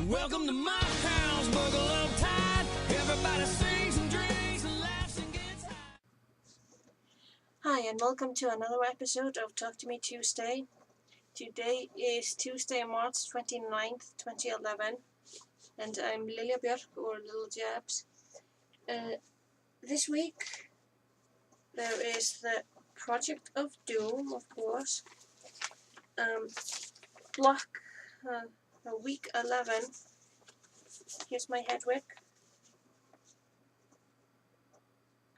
Welcome to my house, buckle up tight. Everybody sings and drinks and laughs and gets high. Hi, and welcome to another episode of Talk to Me Tuesday. Today is Tuesday, March 29th, 2011, and I'm Lilja Björk, or Little Jabs. This week there is the Project of Doom, of course. Week 11. Here's my Hedwig.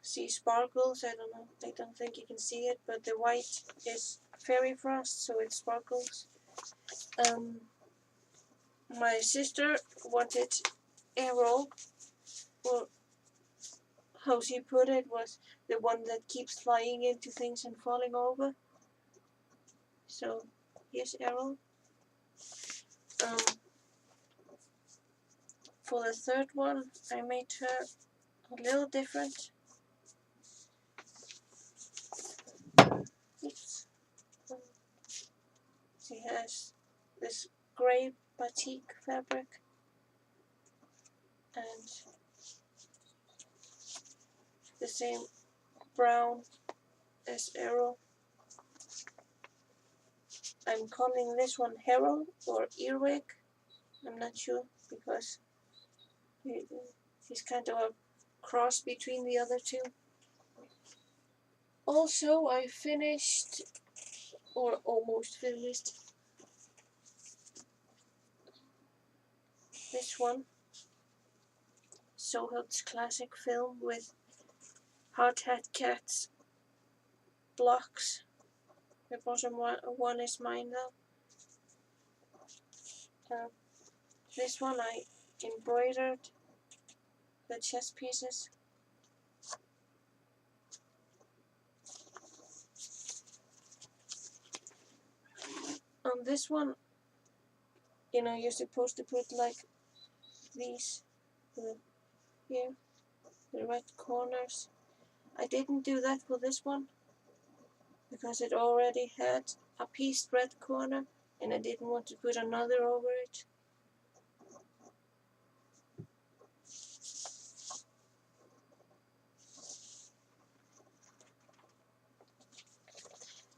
See sparkles. I don't think you can see it, but the white is fairy frost, so it sparkles. My sister wanted Errol, or how she put it was the one that keeps flying into things and falling over. So here's Errol. For the third one, I made her a little different. Oops. She has this grey batik fabric and the same brown as Errol. I'm calling this one Harold or Earwig. I'm not sure because he's kind of a cross between the other two. Also, I finished, or almost finished, this one. Sohut's classic film with Hard Hat Cat's blocks. The bottom one is mine though. This one I embroidered the chess pieces. On this one, you're supposed to put like these here, the red corners. I didn't do that for this one because it already had a pieced red corner and I didn't want to put another over it.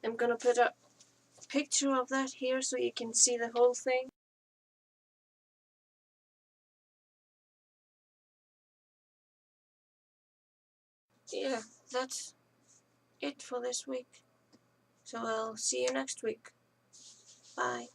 I'm gonna put a picture of that here so you can see the whole thing. Yeah, that's it for this week. So I'll see you next week. Bye.